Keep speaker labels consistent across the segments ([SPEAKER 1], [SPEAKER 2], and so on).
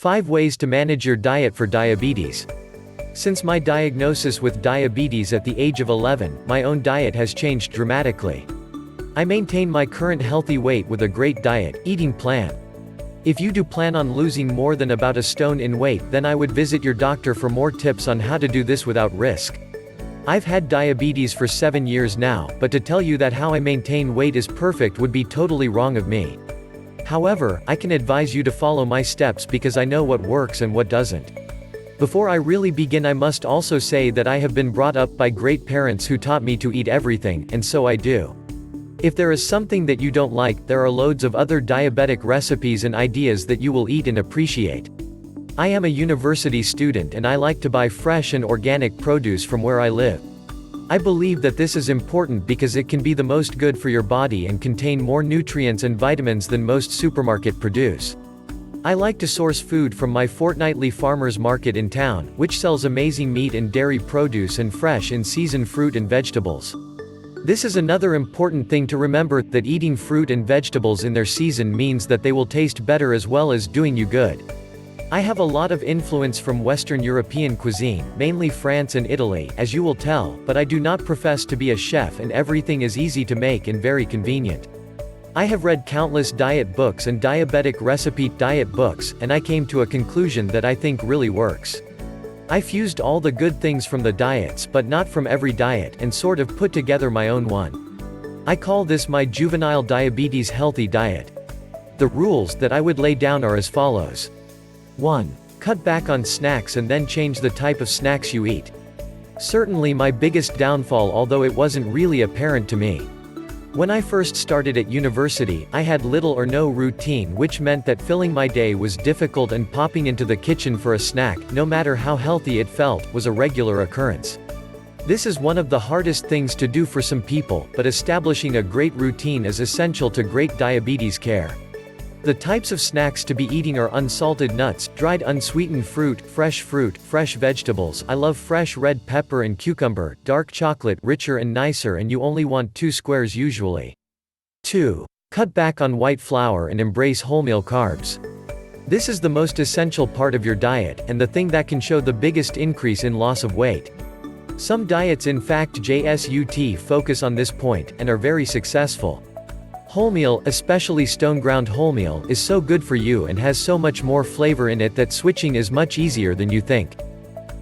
[SPEAKER 1] 5 Ways to manage your diet for diabetes. Since my diagnosis with diabetes at the age of 11, my own diet has changed dramatically. I maintain my current healthy weight with a great diet, eating plan. If you do plan on losing more than about a stone in weight, then I would visit your doctor for more tips on how to do this without risk. I've had diabetes for 7 years now, but to tell you that how I maintain weight is perfect would be totally wrong of me. However, I can advise you to follow my steps because I know what works and what doesn't. Before I really begin, I must also say that I have been brought up by great parents who taught me to eat everything, and so I do. If there is something that you don't like, there are loads of other diabetic recipes and ideas that you will eat and appreciate. I am a university student and I like to buy fresh and organic produce from where I live. I believe that this is important because it can be the most good for your body and contain more nutrients and vitamins than most supermarket produce. I like to source food from my fortnightly farmers market in town, which sells amazing meat and dairy produce and fresh in-season fruit and vegetables. This is another important thing to remember, that eating fruit and vegetables in their season means that they will taste better as well as doing you good. I have a lot of influence from Western European cuisine, mainly France and Italy, as you will tell, but I do not profess to be a chef and everything is easy to make and very convenient. I have read countless diet books and diabetic recipe diet books, and I came to a conclusion that I think really works. I fused all the good things from the diets but not from every diet and sort of put together my own one. I call this my juvenile diabetes healthy diet. The rules that I would lay down are as follows. 1. Cut back on snacks and then change the type of snacks you eat. Certainly my biggest downfall, although it wasn't really apparent to me. When I first started at university, I had little or no routine, which meant that filling my day was difficult and popping into the kitchen for a snack, no matter how healthy it felt, was a regular occurrence. This is one of the hardest things to do for some people, but establishing a great routine is essential to great diabetes care. The types of snacks to be eating are unsalted nuts, dried unsweetened fruit, fresh vegetables. I love fresh red pepper and cucumber, dark chocolate, richer and nicer, and you only want 2 squares usually. 2. Cut back on white flour and embrace wholemeal carbs. This is the most essential part of your diet, and the thing that can show the biggest increase in loss of weight. Some diets, in fact just focus on this point, and are very successful. Wholemeal, especially stone-ground wholemeal, is so good for you and has so much more flavor in it that switching is much easier than you think.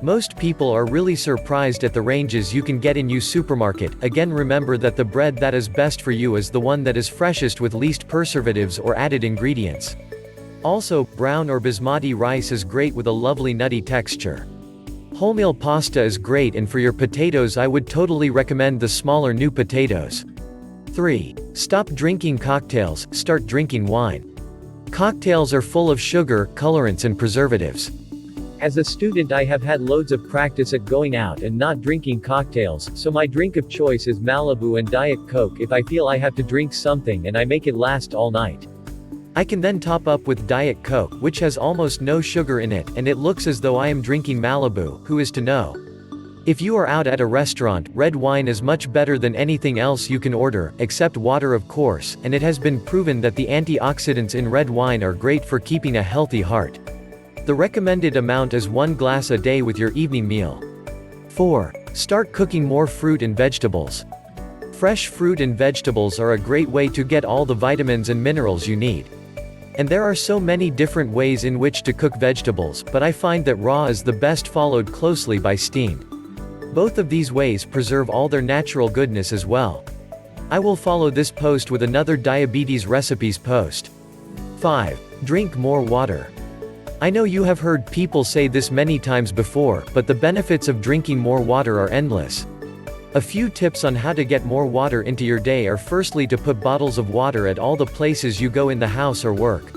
[SPEAKER 1] Most people are really surprised at the ranges you can get in your supermarket. Again, remember that the bread that is best for you is the one that is freshest with least preservatives or added ingredients. Also, brown or basmati rice is great with a lovely nutty texture. Wholemeal pasta is great, and for your potatoes I would totally recommend the smaller new potatoes. 3. Stop drinking cocktails, start drinking wine. Cocktails are full of sugar, colorants and preservatives. As a student I have had loads of practice at going out and not drinking cocktails, so my drink of choice is Malibu and Diet Coke if I feel I have to drink something, and I make it last all night. I can then top up with Diet Coke, which has almost no sugar in it, and it looks as though I am drinking Malibu. Who is to know? If you are out at a restaurant, red wine is much better than anything else you can order, except water of course, and it has been proven that the antioxidants in red wine are great for keeping a healthy heart. The recommended amount is 1 glass a day with your evening meal. 4. Start cooking more fruit and vegetables. Fresh fruit and vegetables are a great way to get all the vitamins and minerals you need. And there are so many different ways in which to cook vegetables, but I find that raw is the best, followed closely by steamed. Both of these ways preserve all their natural goodness as well. I will follow this post with another diabetes recipes post. 5. Drink more water. I know you have heard people say this many times before, but the benefits of drinking more water are endless. A few tips on how to get more water into your day are: firstly, to put bottles of water at all the places you go in the house or work.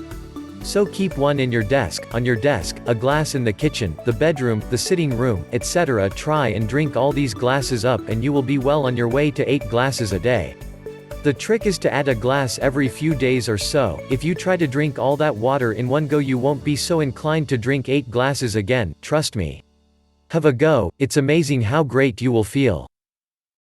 [SPEAKER 1] So keep one in your desk, on your desk, a glass in the kitchen, the bedroom, the sitting room, etc. Try and drink all these glasses up and you will be well on your way to 8 glasses a day. The trick is to add a glass every few days or so. If you try to drink all that water in one go, you won't be so inclined to drink 8 glasses again, trust me. Have a go, it's amazing how great you will feel.